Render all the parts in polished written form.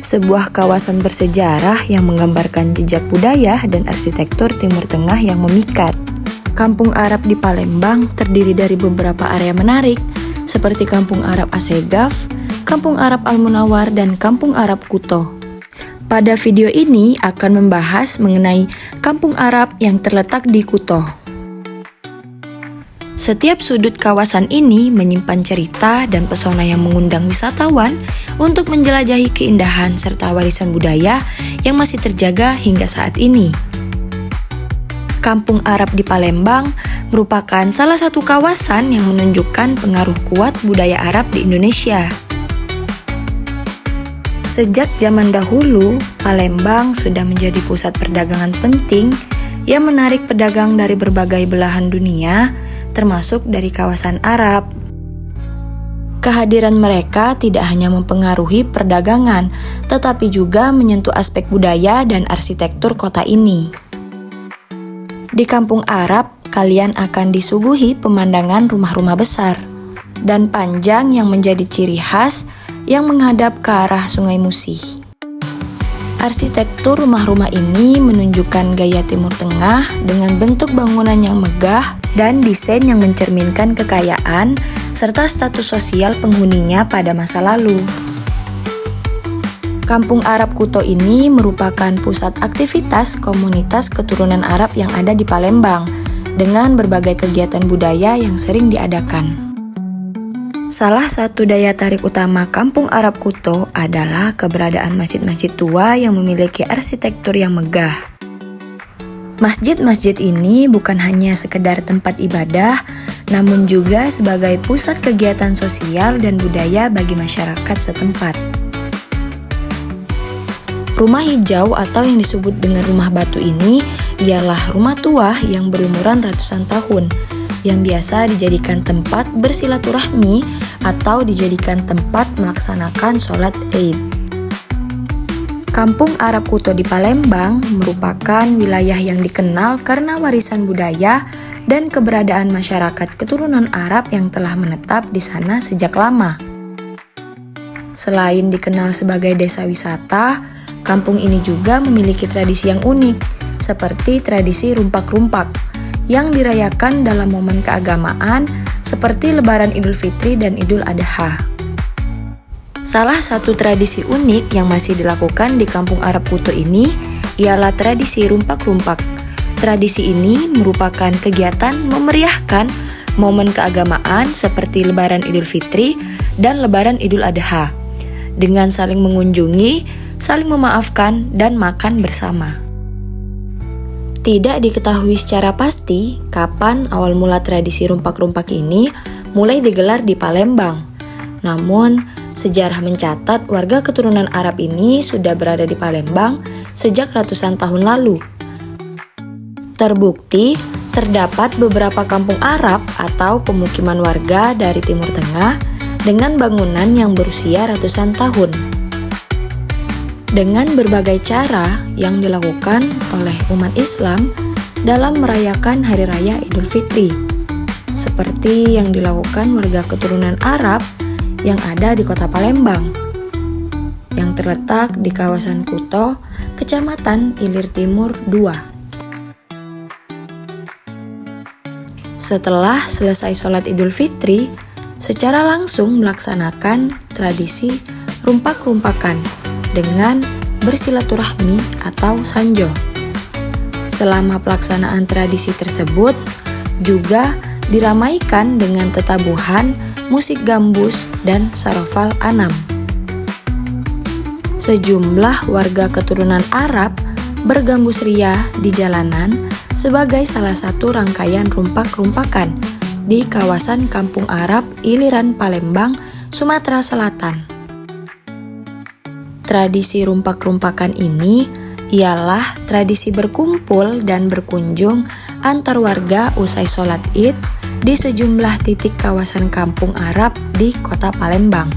sebuah kawasan bersejarah yang menggambarkan jejak budaya dan arsitektur Timur Tengah yang memikat. Kampung Arab di Palembang terdiri dari beberapa area menarik, seperti Kampung Arab Assegaf, Kampung Arab Al-Munawwar, dan Kampung Arab Kuto. Pada video ini akan membahas mengenai Kampung Arab yang terletak di Kuto. Setiap sudut kawasan ini menyimpan cerita dan pesona yang mengundang wisatawan untuk menjelajahi keindahan serta warisan budaya yang masih terjaga hingga saat ini. Kampung Arab di Palembang merupakan salah satu kawasan yang menunjukkan pengaruh kuat budaya Arab di Indonesia. Sejak zaman dahulu, Palembang sudah menjadi pusat perdagangan penting yang menarik pedagang dari berbagai belahan dunia, termasuk dari kawasan Arab. Kehadiran mereka tidak hanya mempengaruhi perdagangan, tetapi juga menyentuh aspek budaya dan arsitektur kota ini. Di Kampung Arab, kalian akan disuguhi pemandangan rumah-rumah besar dan panjang yang menjadi ciri khas yang menghadap ke arah Sungai Musi. Arsitektur rumah-rumah ini menunjukkan gaya Timur Tengah dengan bentuk bangunan yang megah dan desain yang mencerminkan kekayaan serta status sosial penghuninya pada masa lalu. Kampung Arab Kuto ini merupakan pusat aktivitas komunitas keturunan Arab yang ada di Palembang dengan berbagai kegiatan budaya yang sering diadakan. Salah satu daya tarik utama Kampung Arab Kuto adalah keberadaan masjid-masjid tua yang memiliki arsitektur yang megah. Masjid-masjid ini bukan hanya sekedar tempat ibadah, namun juga sebagai pusat kegiatan sosial dan budaya bagi masyarakat setempat. Rumah hijau atau yang disebut dengan rumah batu ini ialah rumah tua yang berumuran ratusan tahun, yang biasa dijadikan tempat bersilaturahmi atau dijadikan tempat melaksanakan sholat Id. Kampung Arab Kuto di Palembang merupakan wilayah yang dikenal karena warisan budaya dan keberadaan masyarakat keturunan Arab yang telah menetap di sana sejak lama. Selain dikenal sebagai desa wisata, kampung ini juga memiliki tradisi yang unik, seperti tradisi rumpak-rumpak, yang dirayakan dalam momen keagamaan seperti Lebaran Idul Fitri dan Idul Adha. Salah satu tradisi unik yang masih dilakukan di Kampung Arab Kuto ini ialah tradisi rumpak-rumpak. Tradisi ini merupakan kegiatan memeriahkan momen keagamaan seperti Lebaran Idul Fitri dan Lebaran Idul Adha, dengan saling mengunjungi, saling memaafkan, dan makan bersama. Tidak diketahui secara pasti kapan awal mula tradisi rumpak-rumpak ini mulai digelar di Palembang. Namun, sejarah mencatat warga keturunan Arab ini sudah berada di Palembang sejak ratusan tahun lalu. Terbukti, terdapat beberapa kampung Arab atau pemukiman warga dari Timur Tengah dengan bangunan yang berusia ratusan tahun. Dengan berbagai cara yang dilakukan oleh umat Islam dalam merayakan Hari Raya Idul Fitri, seperti yang dilakukan warga keturunan Arab yang ada di kota Palembang, yang terletak di kawasan Kuto, Kecamatan Ilir Timur 2. Setelah selesai sholat Idul Fitri, secara langsung melaksanakan tradisi rumpak-rumpakan dengan bersilaturahmi atau sanjo. Selama pelaksanaan tradisi tersebut juga diramaikan dengan tetabuhan, musik gambus, dan sarofal anam. Sejumlah warga keturunan Arab bergambus ria di jalanan sebagai salah satu rangkaian rumpak-rumpakan di kawasan Kampung Arab Iliran Palembang, Sumatera Selatan. Tradisi rumpak-rumpakan ini ialah tradisi berkumpul dan berkunjung antar warga usai sholat Id di sejumlah titik kawasan Kampung Arab di kota Palembang.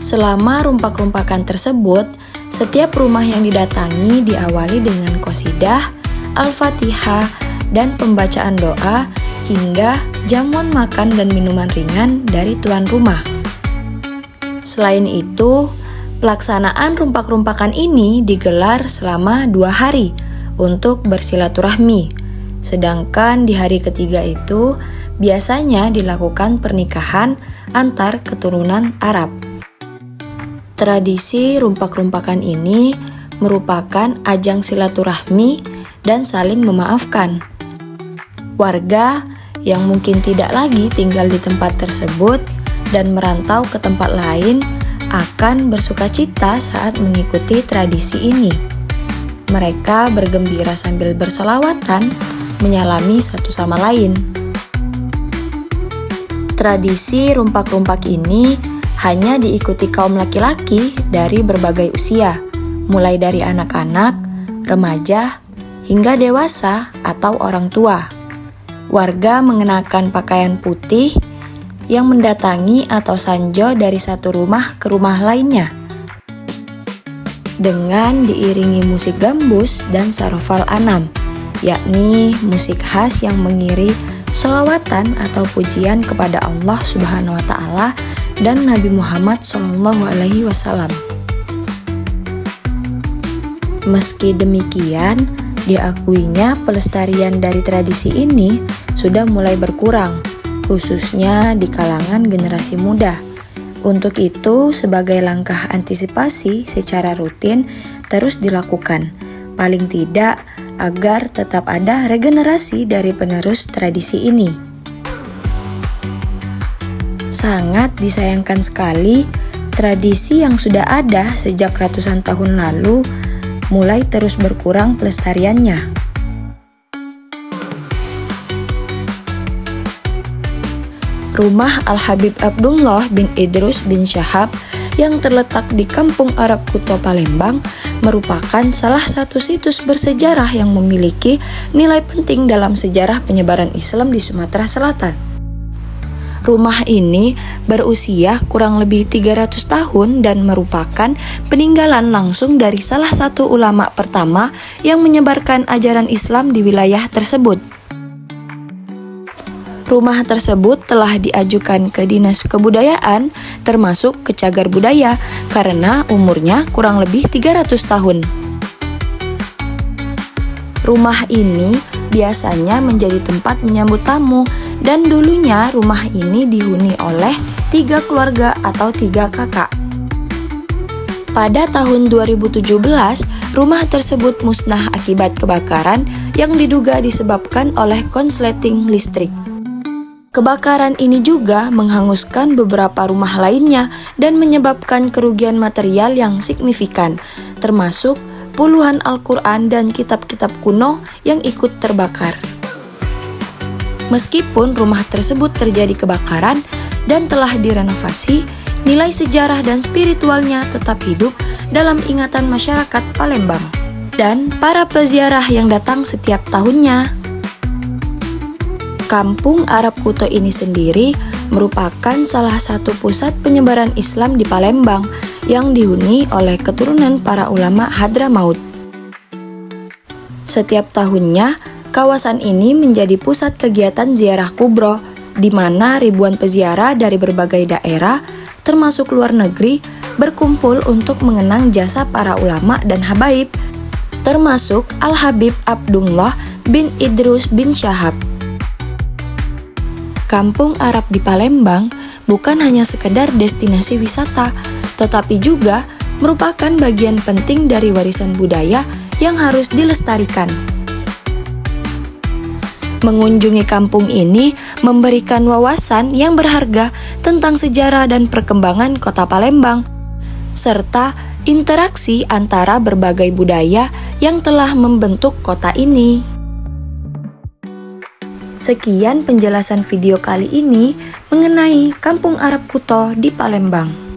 Selama rumpak-rumpakan tersebut, setiap rumah yang didatangi diawali dengan qosidah, Al-Fatihah, dan pembacaan doa hingga jamuan makan dan minuman ringan dari tuan rumah. Selain itu, pelaksanaan rumpak-rumpakan ini digelar selama 2 hari untuk bersilaturahmi. Sedangkan di hari ketiga itu biasanya dilakukan pernikahan antar keturunan Arab. Tradisi rumpak-rumpakan ini merupakan ajang silaturahmi dan saling memaafkan. Warga yang mungkin tidak lagi tinggal di tempat tersebut dan merantau ke tempat lain akan bersukacita saat mengikuti tradisi ini. Mereka bergembira sambil berselawatan, menyalami satu sama lain. Tradisi rumpak-rumpak ini hanya diikuti kaum laki-laki dari berbagai usia, mulai dari anak-anak, remaja, hingga dewasa atau orang tua. Warga mengenakan pakaian putih yang mendatangi atau sanjo dari satu rumah ke rumah lainnya, dengan diiringi musik gambus dan sarofal anam, yakni musik khas yang mengiring sholawatan atau pujian kepada Allah Subhanahu wa Ta'ala dan Nabi Muhammad SAW. Meski demikian, diakuinya pelestarian dari tradisi ini sudah mulai berkurang, khususnya di kalangan generasi muda. Untuk itu, sebagai langkah antisipasi secara rutin terus dilakukan, paling tidak agar tetap ada regenerasi dari penerus tradisi ini. Sangat disayangkan sekali, tradisi yang sudah ada sejak ratusan tahun lalu mulai terus berkurang pelestariannya. Rumah Al-Habib Abdullah bin Idrus bin Syahab yang terletak di Kampung Arab Kuto Palembang merupakan salah satu situs bersejarah yang memiliki nilai penting dalam sejarah penyebaran Islam di Sumatera Selatan. Rumah ini berusia kurang lebih 300 tahun dan merupakan peninggalan langsung dari salah satu ulama pertama yang menyebarkan ajaran Islam di wilayah tersebut. Rumah tersebut telah diajukan ke Dinas Kebudayaan termasuk ke Cagar Budaya karena umurnya kurang lebih 300 tahun. Rumah ini biasanya menjadi tempat menyambut tamu dan dulunya rumah ini dihuni oleh 3 keluarga atau 3 kakak. Pada tahun 2017, rumah tersebut musnah akibat kebakaran yang diduga disebabkan oleh konsleting listrik. Kebakaran ini juga menghanguskan beberapa rumah lainnya dan menyebabkan kerugian material yang signifikan, termasuk puluhan Al-Quran dan kitab-kitab kuno yang ikut terbakar. Meskipun rumah tersebut terjadi kebakaran dan telah direnovasi, nilai sejarah dan spiritualnya tetap hidup dalam ingatan masyarakat Palembang dan para peziarah yang datang setiap tahunnya. Kampung Arab Kuto ini sendiri merupakan salah satu pusat penyebaran Islam di Palembang yang dihuni oleh keturunan para ulama Hadramaut. Setiap tahunnya, kawasan ini menjadi pusat kegiatan ziarah kubro, di mana ribuan peziarah dari berbagai daerah, termasuk luar negeri, berkumpul untuk mengenang jasa para ulama dan habaib, termasuk Al-Habib Abdullah bin Idrus bin Syahab. Kampung Arab di Palembang bukan hanya sekedar destinasi wisata, tetapi juga merupakan bagian penting dari warisan budaya yang harus dilestarikan. Mengunjungi kampung ini memberikan wawasan yang berharga tentang sejarah dan perkembangan kota Palembang, serta interaksi antara berbagai budaya yang telah membentuk kota ini. Sekian penjelasan video kali ini mengenai Kampung Arab Kuto di Palembang.